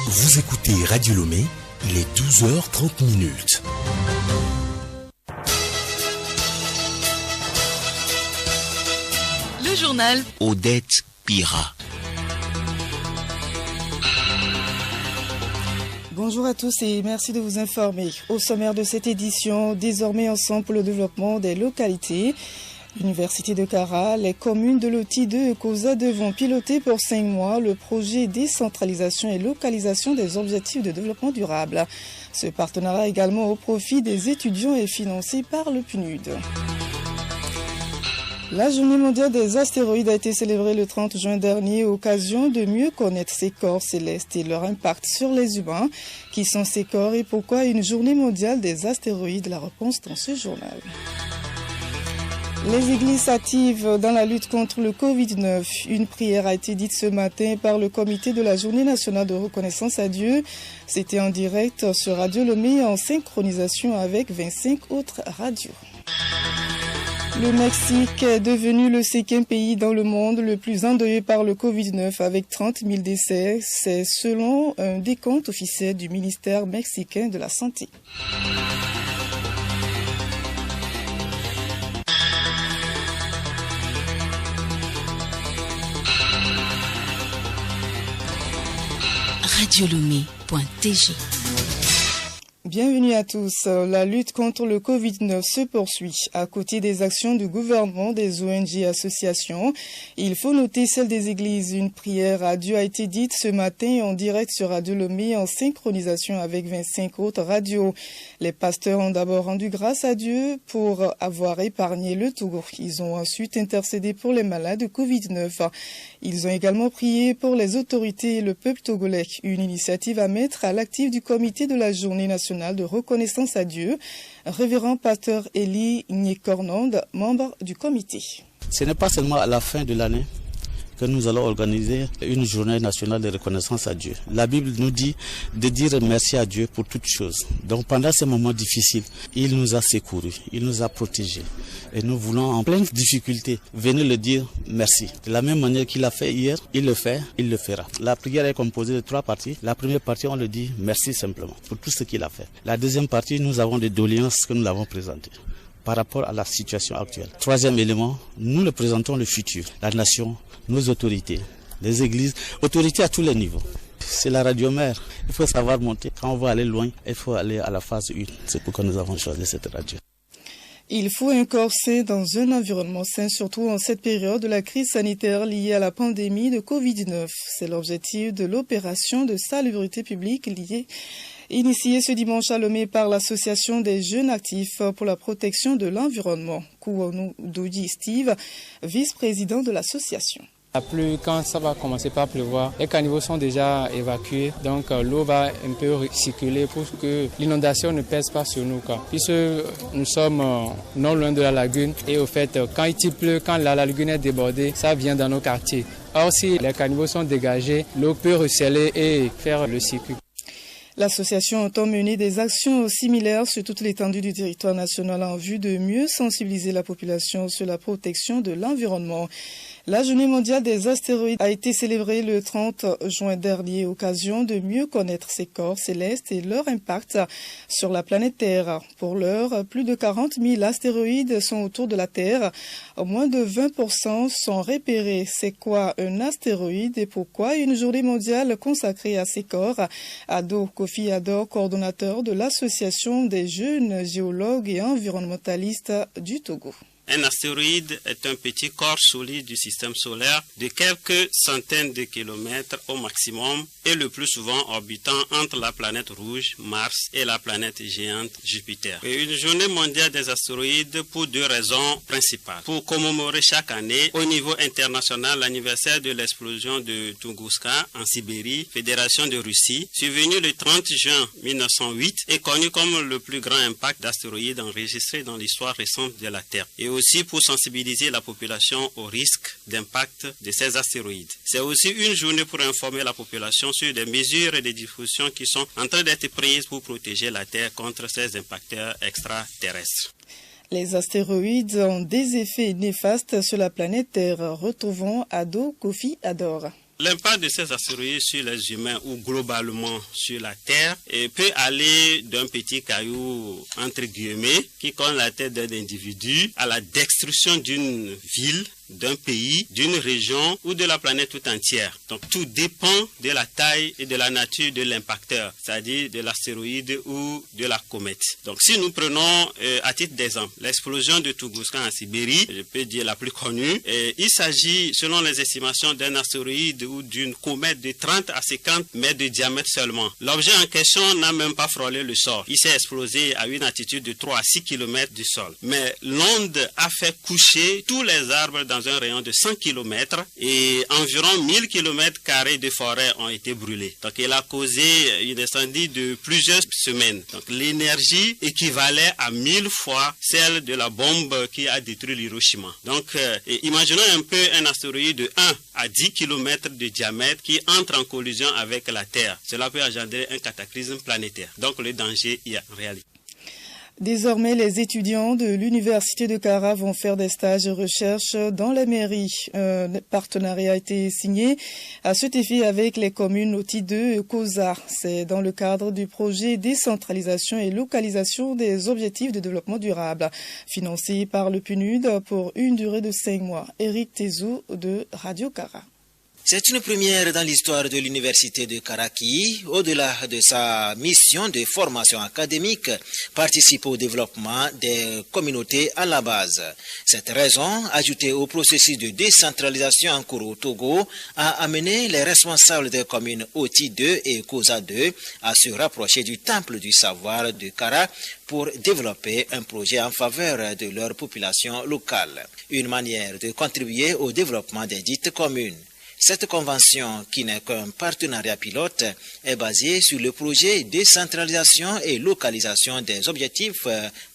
Vous écoutez Radio Lomé, il est 12h30. Le journal Odette Pira. Bonjour à tous et merci de vous informer. Au sommaire de cette édition, désormais ensemble pour le développement des localités. L'Université de Kara, les communes de Loti 2 et Koza devront piloter pour 5 mois le projet décentralisation et localisation des objectifs de développement durable. Ce partenariat également au profit des étudiants est financé par le PNUD. La journée mondiale des astéroïdes a été célébrée le 30 juin dernier, occasion de mieux connaître ces corps célestes et leur impact sur les humains. Qui sont ces corps et pourquoi une journée mondiale des astéroïdes? La réponse dans ce journal. Les églises actives dans la lutte contre le Covid-19. Une prière a été dite ce matin par le comité de la Journée nationale de reconnaissance à Dieu. C'était en direct sur Radio Lomé en synchronisation avec 25 autres radios. Le Mexique est devenu le 5e pays dans le monde le plus endeuillé par le Covid-19 avec 30 000 décès. C'est selon un décompte officiel du ministère mexicain de la Santé. radiolomé.tg. Bienvenue à tous. La lutte contre le Covid-19 se poursuit. À côté des actions du gouvernement, des ONG et associations, il faut noter celle des églises. Une prière à Dieu a été dite ce matin en direct sur Radio Lomé en synchronisation avec 25 autres radios. Les pasteurs ont d'abord rendu grâce à Dieu pour avoir épargné le Togo. Ils ont ensuite intercédé pour les malades de Covid-19. Ils ont également prié pour les autorités et le peuple togolais. Une initiative à mettre à l'actif du comité de la Journée nationale de reconnaissance à Dieu. Révérend pasteur Élie Nyekornonde, membre du comité. Ce n'est pas seulement à la fin de l'année que nous allons organiser une journée nationale de reconnaissance à Dieu. La Bible nous dit de dire merci à Dieu pour toutes choses. Donc pendant ces moments difficiles, il nous a secourus, il nous a protégés. Et nous voulons en pleine difficulté venir le dire merci. De la même manière qu'il a fait hier, il le fait, il le fera. La prière est composée de 3 parties. La première partie, on le dit merci simplement pour tout ce qu'il a fait. La deuxième partie, nous avons des doléances que nous l'avons présentées par rapport à la situation actuelle. Troisième élément, nous le présentons le futur, la nation, nos autorités, les églises, autorités à tous les niveaux. C'est la radio mère. Il faut savoir monter. Quand on va aller loin, il faut aller à la phase 1. C'est pourquoi nous avons choisi cette radio. Il faut un corps sain dans un environnement sain, surtout en cette période de la crise sanitaire liée à la pandémie de Covid-19. C'est l'objectif de l'opération de salubrité publique initiée ce dimanche à Lomé par l'Association des jeunes actifs pour la protection de l'environnement. Kouanou Doudi Steve, vice-président de l'association. La pluie, quand ça va commencer par pleuvoir, les caniveaux sont déjà évacués, donc l'eau va un peu circuler pour que l'inondation ne pèse pas sur nous. Puisque nous sommes non loin de la lagune et au fait, quand il pleut, quand la lagune est débordée, ça vient dans nos quartiers. Or, si les caniveaux sont dégagés, l'eau peut ruisseler et faire le circuit. L'association entend mener des actions similaires sur toute l'étendue du territoire national en vue de mieux sensibiliser la population sur la protection de l'environnement. La journée mondiale des astéroïdes a été célébrée le 30 juin dernier, occasion de mieux connaître ces corps célestes et leur impact sur la planète Terre. Pour l'heure, plus de 40 000 astéroïdes sont autour de la Terre. Moins de 20% sont repérés. C'est quoi un astéroïde et pourquoi une journée mondiale consacrée à ces corps? Ado Kofi Ador, coordonnateur de l'Association des jeunes géologues et environnementalistes du Togo. Un astéroïde est un petit corps solide du système solaire de quelques centaines de kilomètres au maximum et le plus souvent orbitant entre la planète rouge, Mars, et la planète géante, Jupiter. Et une journée mondiale des astéroïdes pour 2 raisons principales. Pour commémorer chaque année, au niveau international, l'anniversaire de l'explosion de Tunguska en Sibérie, Fédération de Russie, survenu le 30 juin 1908, est connu comme le plus grand impact d'astéroïdes enregistré dans l'histoire récente de la Terre. Et aussi pour sensibiliser la population au risque d'impact de ces astéroïdes. C'est aussi une journée pour informer la population sur des mesures et des dispositions qui sont en train d'être prises pour protéger la Terre contre ces impacteurs extraterrestres. Les astéroïdes ont des effets néfastes sur la planète Terre. Retrouvons Ado Kofi Ador. L'impact de ces astéroïdes sur les humains ou globalement sur la Terre peut aller d'un petit caillou, entre guillemets, qui cogne la tête d'un individu, à la destruction d'une ville, d'un pays, d'une région ou de la planète tout entière. Donc tout dépend de la taille et de la nature de l'impacteur, c'est-à-dire de l'astéroïde ou de la comète. Donc si nous prenons à titre d'exemple l'explosion de Tunguska en Sibérie, je peux dire la plus connue, il s'agit selon les estimations d'un astéroïde ou d'une comète de 30 à 50 mètres de diamètre seulement. L'objet en question n'a même pas frôlé le sol. Il s'est explosé à une altitude de 3 à 6 km du sol. Mais l'onde a fait coucher tous les arbres dans un rayon de 100 km et environ 1000 km² de forêt ont été brûlés. Donc il a causé une incendie de plusieurs semaines. Donc l'énergie équivalait à 1000 fois celle de la bombe qui a détruit Hiroshima. Donc imaginons un peu un astéroïde de 1 à 10 km de diamètre qui entre en collision avec la Terre. Cela peut engendrer un cataclysme planétaire. Donc le danger y a en réalité. Désormais, les étudiants de l'Université de Kara vont faire des stages de recherche dans la mairie. Un partenariat a été signé à cet effet avec les communes au titre de COSA. C'est dans le cadre du projet décentralisation et localisation des objectifs de développement durable, financé par le PNUD pour une durée de 5 mois. Eric Tezou de Radio Kara. C'est une première dans l'histoire de l'université de Kara qui, au-delà de sa mission de formation académique, participe au développement des communautés à la base. Cette raison, ajoutée au processus de décentralisation en cours au Togo, a amené les responsables des communes Oti 2 et Kosa 2 à se rapprocher du temple du savoir de Kara pour développer un projet en faveur de leur population locale. Une manière de contribuer au développement des dites communes. Cette convention, qui n'est qu'un partenariat pilote, est basée sur le projet décentralisation et localisation des objectifs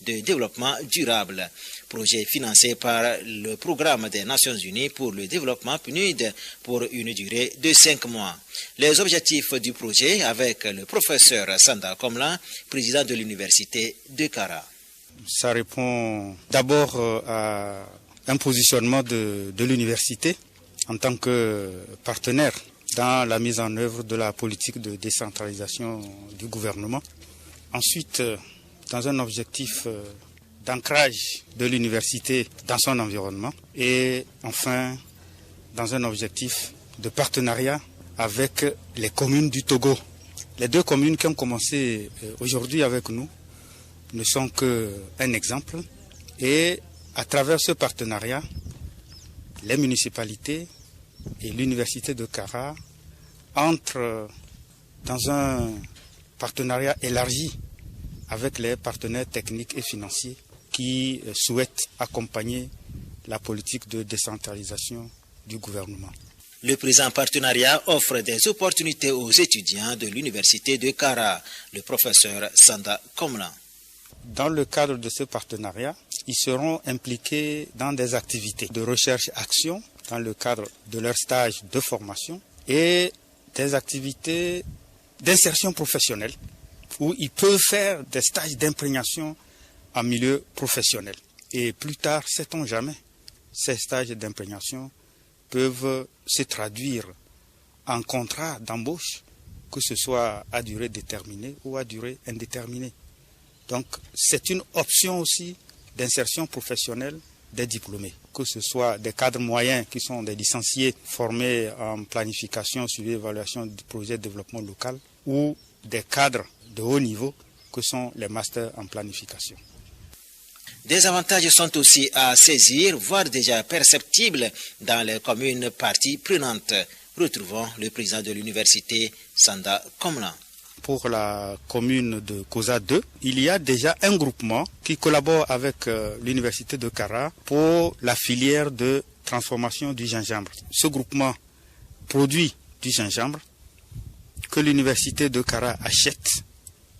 de développement durable, projet financé par le programme des Nations Unies pour le développement PNUD pour une durée de 5 mois. Les objectifs du projet avec le professeur Sanda Komlan, président de l'université de Kara. Ça répond d'abord à un positionnement de l'université en tant que partenaire dans la mise en œuvre de la politique de décentralisation du gouvernement. Ensuite, dans un objectif d'ancrage de l'université dans son environnement. Et enfin, dans un objectif de partenariat avec les communes du Togo. Les 2 communes qui ont commencé aujourd'hui avec nous ne sont qu'un exemple. Et à travers ce partenariat, les municipalités et l'université de Kara entrent dans un partenariat élargi avec les partenaires techniques et financiers qui souhaitent accompagner la politique de décentralisation du gouvernement. Le présent partenariat offre des opportunités aux étudiants de l'université de Kara, le professeur Sanda Komlan. Dans le cadre de ce partenariat, ils seront impliqués dans des activités de recherche-action dans le cadre de leur stage de formation et des activités d'insertion professionnelle où ils peuvent faire des stages d'imprégnation en milieu professionnel. Et plus tard, sait-on jamais, ces stages d'imprégnation peuvent se traduire en contrat d'embauche, que ce soit à durée déterminée ou à durée indéterminée. Donc, c'est une option aussi d'insertion professionnelle des diplômés, que ce soit des cadres moyens qui sont des licenciés formés en planification, suivi, évaluation du projet de développement local ou des cadres de haut niveau que sont les masters en planification. Des avantages sont aussi à saisir, voire déjà perceptibles dans les communes parties prenantes. Retrouvons le président de l'université, Sanda Komlan. Pour la commune de Kosa 2, il y a déjà un groupement qui collabore avec l'université de Kara pour la filière de transformation du gingembre. Ce groupement produit du gingembre que l'université de Kara achète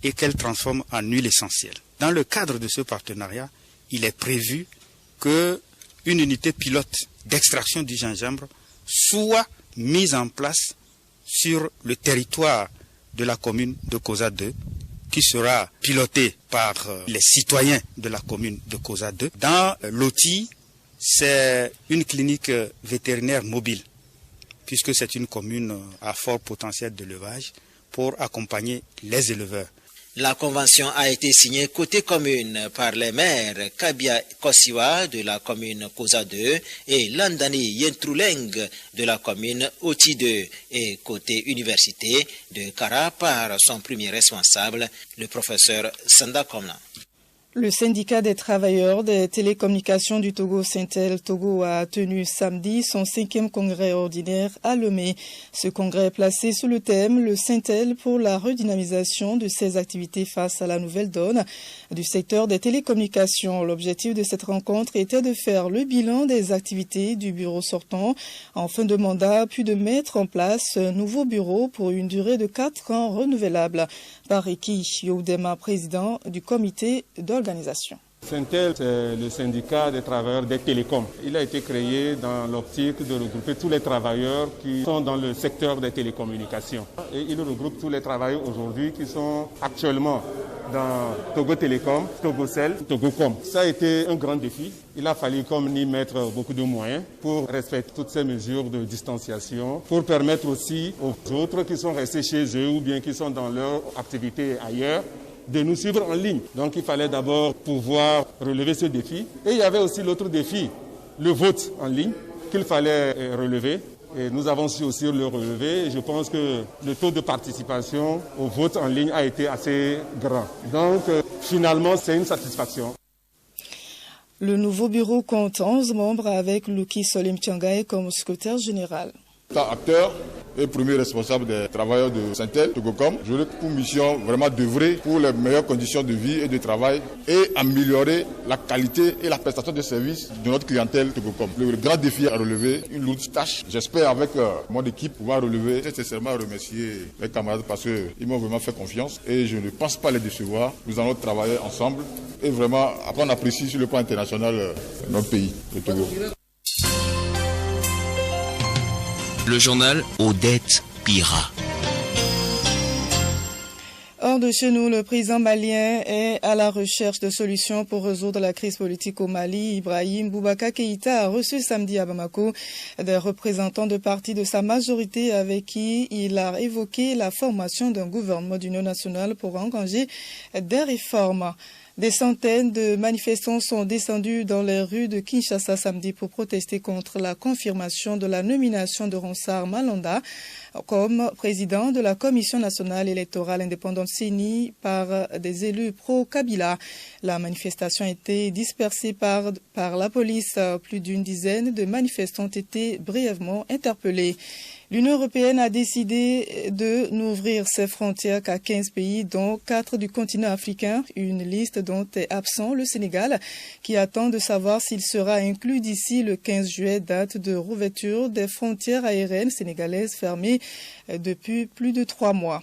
et qu'elle transforme en huile essentielle. Dans le cadre de ce partenariat, il est prévu qu'une unité pilote d'extraction du gingembre soit mise en place sur le territoire de la commune de Kosa 2, qui sera pilotée par les citoyens de la commune de Kosa 2. Dans l'OTI, c'est une clinique vétérinaire mobile puisque c'est une commune à fort potentiel d'élevage, pour accompagner les éleveurs. La convention a été signée côté commune par les maires Kabia Kosiwa de la commune Koza 2 et Landani Yentruleng de la commune Oti 2 et côté université de Kara par son premier responsable, le professeur Sanda Komna. Le syndicat des travailleurs des télécommunications du Togo, Syntel Togo, a tenu samedi son 5e congrès ordinaire à Lomé. Ce congrès est placé sous le thème « Le Syntel pour la redynamisation de ses activités face à la nouvelle donne du secteur des télécommunications ». L'objectif de cette rencontre était de faire le bilan des activités du bureau sortant en fin de mandat, puis de mettre en place un nouveau bureau pour une durée de 4 ans renouvelable. Par Eki Youdema, président du comité d'organisation. Syntel, c'est le syndicat des travailleurs des télécoms. Il a été créé dans l'optique de regrouper tous les travailleurs qui sont dans le secteur des télécommunications. Et il regroupe tous les travailleurs aujourd'hui qui sont actuellement dans Togo Télécom, Togocel, Togocom. Ça a été un grand défi. Il a fallu comme y mettre beaucoup de moyens pour respecter toutes ces mesures de distanciation, pour permettre aussi aux autres qui sont restés chez eux ou bien qui sont dans leur activité ailleurs, de nous suivre en ligne. Donc il fallait d'abord pouvoir relever ce défi. Et il y avait aussi l'autre défi, le vote en ligne, qu'il fallait relever. Et nous avons su aussi le relever. Et je pense que le taux de participation au vote en ligne a été assez grand. Donc finalement, c'est une satisfaction. Le nouveau bureau compte 11 membres avec Luki Solim Tiangaye comme secrétaire général. Acteur et premier responsable des travailleurs de Syntel, Togocom. J'aurai pour mission vraiment d'œuvrer pour les meilleures conditions de vie et de travail et améliorer la qualité et la prestation de services de notre clientèle Togocom. Le grand défi à relever, une lourde tâche. J'espère avec mon équipe pouvoir relever. J'ai sincèrement remercier mes camarades parce qu'ils m'ont vraiment fait confiance et je ne pense pas les décevoir. Nous allons travailler ensemble et vraiment apprendre à apprécier sur le plan international notre pays, le Togo. Le journal Odette Pira. Hors de chez nous, le président malien est à la recherche de solutions pour résoudre la crise politique au Mali. Ibrahim Boubacar Keïta a reçu samedi à Bamako des représentants de partis de sa majorité avec qui il a évoqué la formation d'un gouvernement d'union nationale pour engager des réformes. Des centaines de manifestants sont descendus dans les rues de Kinshasa samedi pour protester contre la confirmation de la nomination de Ronsard Malonda comme président de la Commission nationale électorale indépendante CENI par des élus pro-Kabila. La manifestation a été dispersée par la police. Plus d'une dizaine de manifestants ont été brièvement interpellés. L'Union européenne a décidé de n'ouvrir ses frontières qu'à 15 pays, dont 4 du continent africain, une liste dont est absent le Sénégal, qui attend de savoir s'il sera inclus d'ici le 15 juillet, date de rouverture des frontières aériennes sénégalaises fermées depuis plus de 3 mois.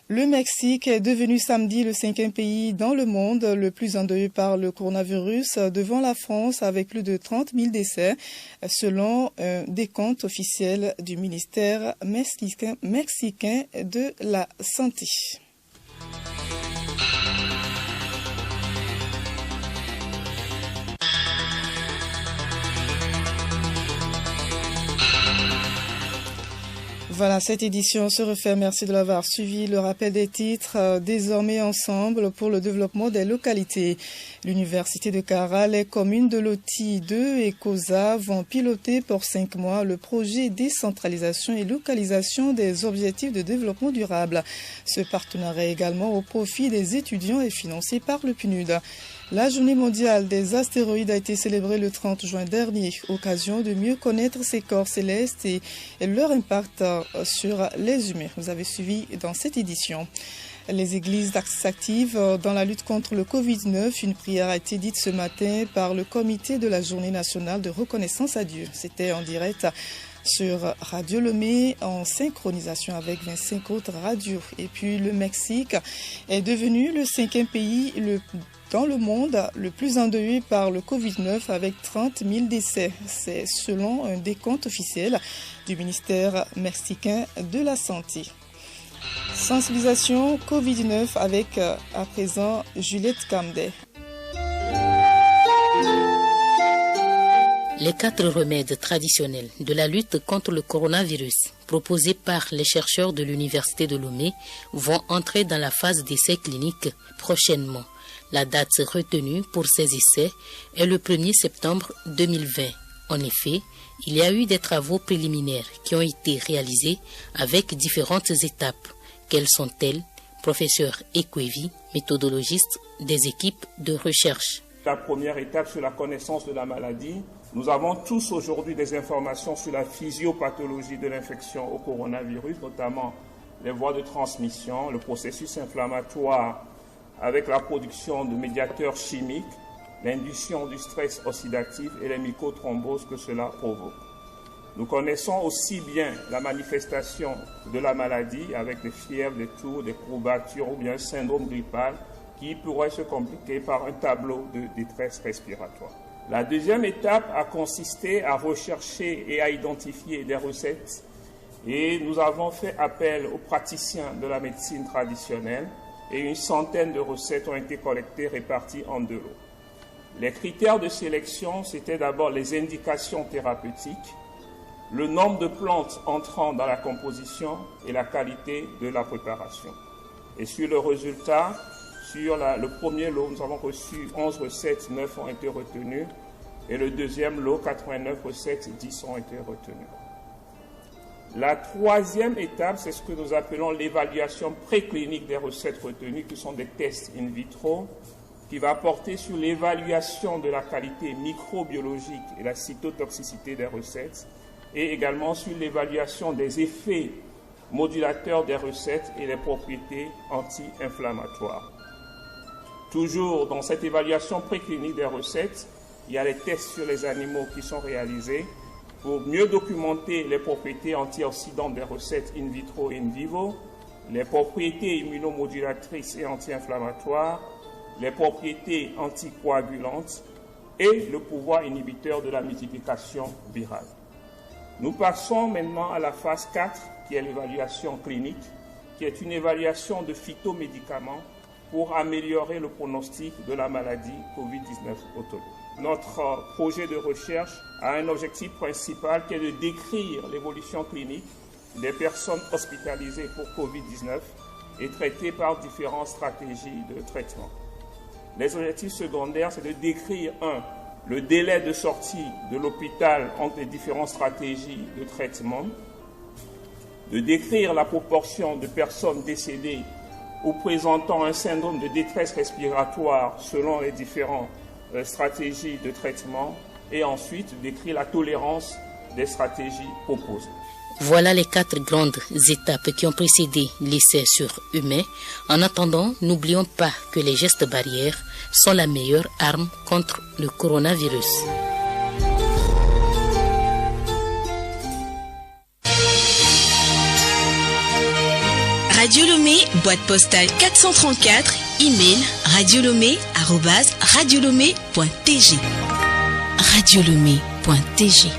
Le Mexique est devenu samedi le 5e pays dans le monde le plus endeuillé par le coronavirus, devant la France avec plus de 30 000 décès, selon un décompte officiel du ministère mexicain de la Santé. Voilà, cette édition se referme. Merci de l'avoir suivi. Le rappel des titres, désormais ensemble pour le développement des localités. L'Université de Kara, les communes de Loti 2 et Koza vont piloter pour 5 mois le projet décentralisation et localisation des objectifs de développement durable. Ce partenariat est également au profit des étudiants et financé par le PNUD. La journée mondiale des astéroïdes a été célébrée le 30 juin dernier, occasion de mieux connaître ces corps célestes et leur impact sur les humains. Vous avez suivi dans cette édition. Les églises s'activent dans la lutte contre le Covid-19. Une prière a été dite ce matin par le comité de la Journée nationale de reconnaissance à Dieu. C'était en direct sur Radio Lomé en synchronisation avec 25 autres radios. Et puis le Mexique est devenu le 5e pays dans le monde le plus endeuillé par le Covid-19 avec 30 000 décès. C'est selon un décompte officiel du ministère mexicain de la Santé. Sensibilisation Covid-19 avec à présent Juliette Camdet. Les 4 remèdes traditionnels de la lutte contre le coronavirus proposés par les chercheurs de l'Université de Lomé vont entrer dans la phase d'essai clinique prochainement. La date retenue pour ces essais est le 1er septembre 2020. En effet, il y a eu des travaux préliminaires qui ont été réalisés avec différentes étapes. Quelles sont-elles? Professeur Ekwevi, méthodologiste des équipes de recherche. La première étape sur la connaissance de la maladie. Nous avons tous aujourd'hui des informations sur la physiopathologie de l'infection au coronavirus, notamment les voies de transmission, le processus inflammatoire avec la production de médiateurs chimiques, l'induction du stress oxydatif et les mycothromboses que cela provoque. Nous connaissons aussi bien la manifestation de la maladie avec des fièvres, des toux, des courbatures ou bien un syndrome grippal qui pourrait se compliquer par un tableau de détresse respiratoire. La deuxième étape a consisté à rechercher et à identifier des recettes et nous avons fait appel aux praticiens de la médecine traditionnelle et une centaine de recettes ont été collectées réparties en 2 lots. Les critères de sélection, c'était d'abord les indications thérapeutiques, le nombre de plantes entrant dans la composition et la qualité de la préparation. Et sur le résultat, sur le premier lot, nous avons reçu 11 recettes, 9 ont été retenues. Et le deuxième lot, 89 recettes, 10 ont été retenues. La troisième étape, c'est ce que nous appelons l'évaluation préclinique des recettes retenues, qui sont des tests in vitro, qui va porter sur l'évaluation de la qualité microbiologique et la cytotoxicité des recettes, et également sur l'évaluation des effets modulateurs des recettes et les propriétés anti-inflammatoires. Toujours dans cette évaluation préclinique des recettes, il y a les tests sur les animaux qui sont réalisés pour mieux documenter les propriétés antioxydantes des recettes in vitro et in vivo, les propriétés immunomodulatrices et anti-inflammatoires, les propriétés anticoagulantes et le pouvoir inhibiteur de la multiplication virale. Nous passons maintenant à la phase 4, qui est l'évaluation clinique, qui est une évaluation de phytomédicaments pour améliorer le pronostic de la maladie Covid-19 autonome. Notre projet de recherche a un objectif principal qui est de décrire l'évolution clinique des personnes hospitalisées pour Covid-19 et traitées par différentes stratégies de traitement. Les objectifs secondaires, c'est de décrire, le délai de sortie de l'hôpital entre les différentes stratégies de traitement, de décrire la proportion de personnes décédées ou présentant un syndrome de détresse respiratoire selon les différentes stratégies de traitement et ensuite décrire la tolérance des stratégies proposées. Voilà les 4 grandes étapes qui ont précédé l'essai sur humains. En attendant, n'oublions pas que les gestes barrières sont la meilleure arme contre le coronavirus. Radio Lomé, boîte postale 434, email radiolomé@radiolomé.tg. radiolomé.tg